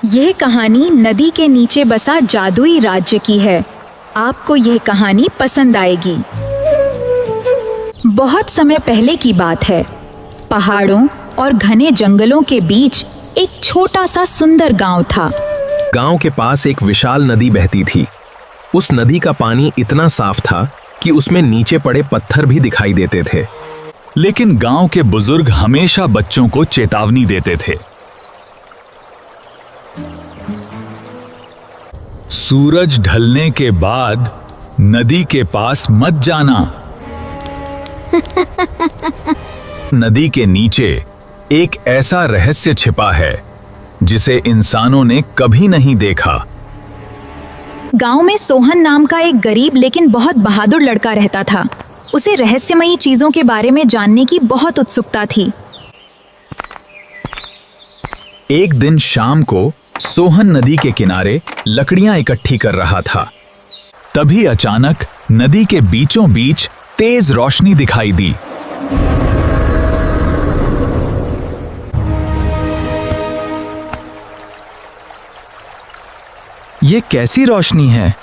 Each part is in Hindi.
यह कहानी नदी के नीचे बसा जादुई राज्य की है। आपको यह कहानी पसंद आएगी। बहुत समय पहले की बात है। पहाड़ों और घने जंगलों के बीच एक छोटा सा सुंदर गांव था। गांव के पास एक विशाल नदी बहती थी। उस नदी का पानी इतना साफ था कि उसमें नीचे पड़े पत्थर भी दिखाई देते थे। लेकिन गांव के बुजुर्ग हमेशा बच्चों को चेतावनी देते थे। सूरज ढलने के बाद नदी के पास मत जाना। नदी के नीचे एक ऐसा रहस्य छिपा है जिसे इंसानों ने कभी नहीं देखा। गांव में सोहन नाम का एक गरीब लेकिन बहुत बहादुर लड़का रहता था। उसे रहस्यमयी चीजों के बारे में जानने की बहुत उत्सुकता थी। एक दिन शाम को सोहन नदी के किनारे लकड़ियां इकट्ठी कर रहा था। तभी अचानक नदी के बीचों बीच तेज रोशनी दिखाई दी। ये कैसी रोशनी है?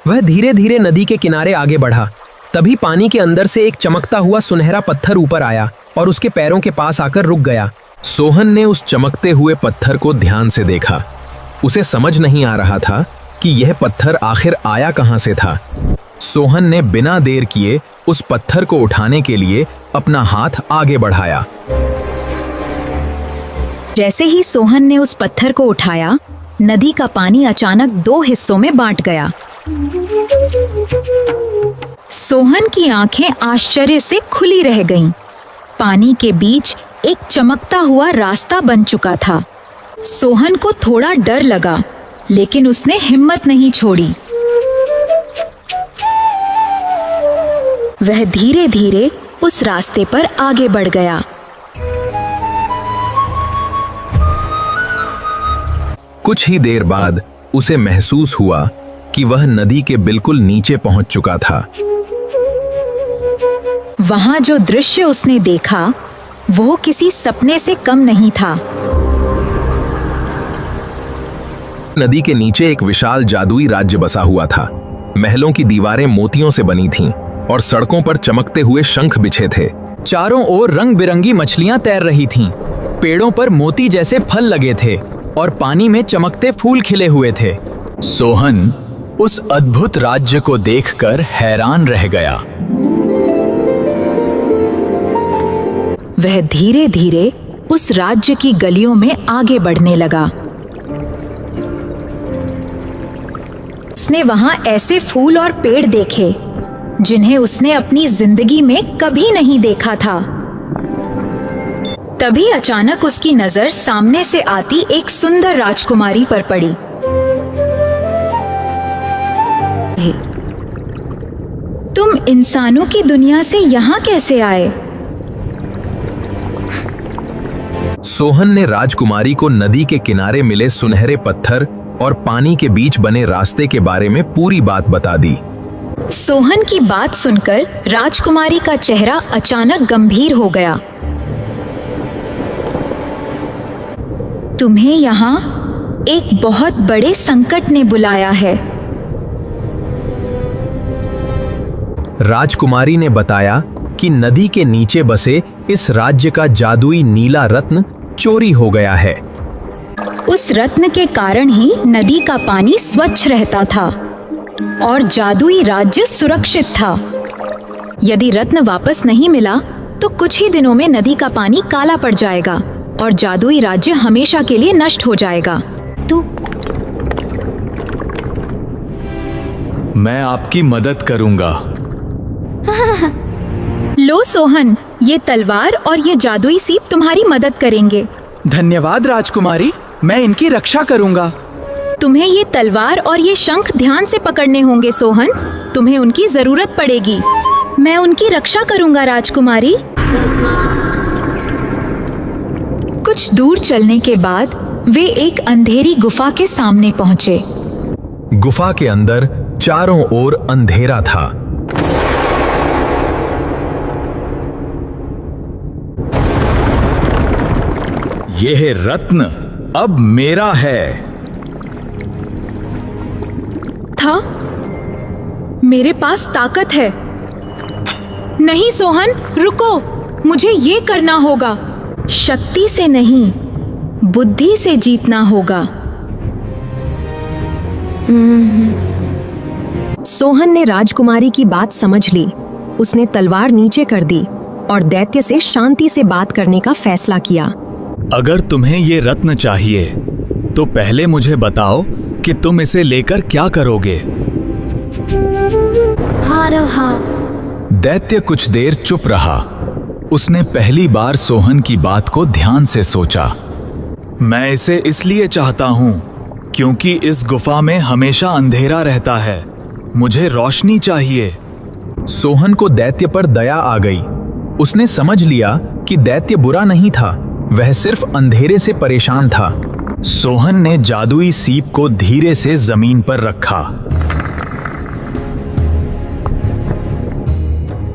वह धीरे धीरे नदी के किनारे आगे बढ़ा। तभी पानी के अंदर से एक चमकता हुआ सुनहरा पत्थर ऊपर आया और उसके पैरों के पास आकर रुक गया। सोहन ने उस चमकते हुए पत्थर को ध्यान से देखा। उसे समझ नहीं आ रहा था कि यह पत्थर आखिर आया कहां से था। सोहन ने बिना देर किए उस पत्थर को उठाने के लिए अपना हाथ आगे बढ़ाया। जैसे ही सोहन ने उस पत्थर को उठाया, नदी का पानी अचानक दो हिस्सों में बांट गया। सोहन की आंखें आश्चर्य से खुली रह गईं। पानी के बीच एक चमकता हुआ रास्ता बन चुका था। सोहन को थोड़ा डर लगा, लेकिन उसने हिम्मत नहीं छोड़ी। वह धीरे धीरे उस रास्ते पर आगे बढ़ गया। कुछ ही देर बाद उसे महसूस हुआ कि वह नदी के बिल्कुल नीचे पहुंच चुका था। वहां जो दृश्य उसने देखा वो किसी सपने से कम नहीं था। नदी के नीचे एक विशाल जादुई राज्य बसा हुआ था। महलों की दीवारें मोतियों से बनी थीं और सड़कों पर चमकते हुए शंख बिछे थे। चारों ओर रंग बिरंगी मछलियां तैर रही थीं। पेड़ों पर मोती जैसे फल लगे थे और पानी में चमकते फूल खिले हुए थे। सोहन उस अद्भुत राज्य को देखकर हैरान रह गया। वह धीरे धीरे उस राज्य की गलियों में आगे बढ़ने लगा। उसने वहां ऐसे फूल और पेड़ देखे जिन्हें उसने अपनी जिंदगी में कभी नहीं देखा था। तभी अचानक उसकी नजर सामने से आती एक सुंदर राजकुमारी पर पड़ी। तुम इंसानों की दुनिया से यहाँ कैसे आए? सोहन ने राजकुमारी को नदी के किनारे मिले सुनहरे पत्थर और पानी के बीच बने रास्ते के बारे में पूरी बात बता दी। सोहन की बात सुनकर राजकुमारी का चेहरा अचानक गंभीर हो गया। तुम्हें यहाँ एक बहुत बड़े संकट ने बुलाया है। राजकुमारी ने बताया कि नदी के नीचे बसे इस राज्य का जादुई नीला रत्न चोरी हो गया है। उस रत्न के कारण ही नदी का पानी स्वच्छ रहता था और जादुई राज्य सुरक्षित था। यदि रत्न वापस नहीं मिला तो कुछ ही दिनों में नदी का पानी काला पड़ जाएगा और जादुई राज्य हमेशा के लिए नष्ट हो जाएगा। तो मैं आपकी मदद करूंगा। लो सोहन, ये तलवार और ये जादुई सीप तुम्हारी मदद करेंगे। धन्यवाद राजकुमारी, मैं इनकी रक्षा करूंगा। तुम्हें ये तलवार और ये शंख ध्यान से पकड़ने होंगे सोहन, तुम्हें उनकी जरूरत पड़ेगी। मैं उनकी रक्षा करूंगा राजकुमारी। कुछ दूर चलने के बाद वे एक अंधेरी गुफा के सामने पहुंचे। गुफा के अंदर चारों ओर अंधेरा था। यह रत्न अब मेरा है। था मेरे पास ताकत है। नहीं सोहन, रुको, मुझे ये करना होगा। शक्ति से नहीं, बुद्धि से जीतना होगा। सोहन ने राजकुमारी की बात समझ ली। उसने तलवार नीचे कर दी और दैत्य से शांति से बात करने का फैसला किया। अगर तुम्हें ये रत्न चाहिए तो पहले मुझे बताओ कि तुम इसे लेकर क्या करोगे। दैत्य कुछ देर चुप रहा। उसने पहली बार सोहन की बात को ध्यान से सोचा। मैं इसे इसलिए चाहता हूं क्योंकि इस गुफा में हमेशा अंधेरा रहता है। मुझे रोशनी चाहिए। सोहन को दैत्य पर दया आ गई। उसने समझ लिया कि दैत्य बुरा नहीं था, वह सिर्फ अंधेरे से परेशान था। सोहन ने जादुई सीप को धीरे से जमीन पर रखा।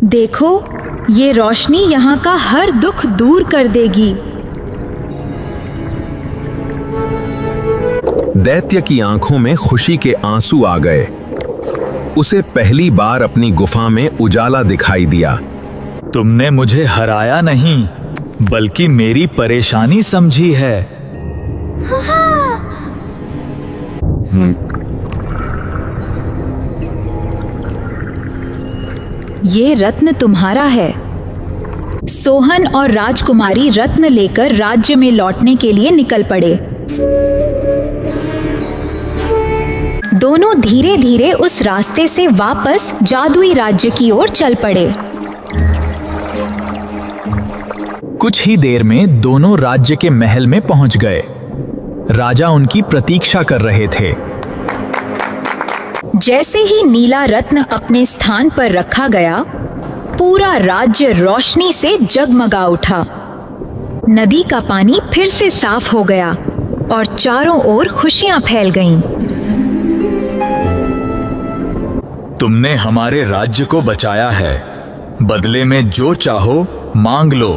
देखो, ये रोशनी यहाँ का हर दुख दूर कर देगी। दैत्य की आंखों में खुशी के आंसू आ गए। उसे पहली बार अपनी गुफा में उजाला दिखाई दिया। तुमने मुझे हराया नहीं, बल्कि मेरी परेशानी समझी है। ये रत्न तुम्हारा है। सोहन और राजकुमारी रत्न लेकर राज्य में लौटने के लिए निकल पड़े। दोनों धीरे धीरे उस रास्ते से वापस जादुई राज्य की ओर चल पड़े। कुछ ही देर में दोनों राज्य के महल में पहुंच गए। राजा उनकी प्रतीक्षा कर रहे थे। जैसे ही नीला रत्न अपने स्थान पर रखा गया, पूरा राज्य रोशनी से जगमगा उठा। नदी का पानी फिर से साफ हो गया और चारों ओर खुशियां फैल गईं। तुमने हमारे राज्य को बचाया है। बदले में जो चाहो मांग लो।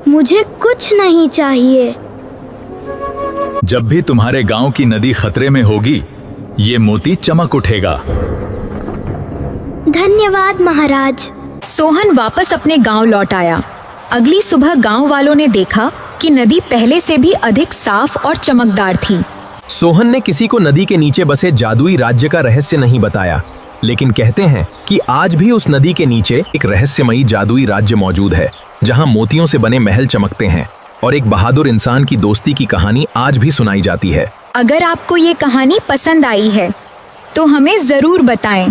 मुझे कुछ नहीं चाहिए। जब भी तुम्हारे गांव की नदी खतरे में होगी, ये मोती चमक उठेगा। धन्यवाद महाराज। सोहन वापस अपने गांव लौट आया। अगली सुबह गांव वालों ने देखा कि नदी पहले से भी अधिक साफ और चमकदार थी। सोहन ने किसी को नदी के नीचे बसे जादुई राज्य का रहस्य नहीं बताया, लेकिन कहते हैं कि आज भी उस नदी के नीचे एक रहस्यमयी जादुई राज्य मौजूद है, जहां मोतियों से बने महल चमकते हैं और एक बहादुर इंसान की दोस्ती की कहानी आज भी सुनाई जाती है। अगर आपको ये कहानी पसंद आई है तो हमें जरूर बताएं।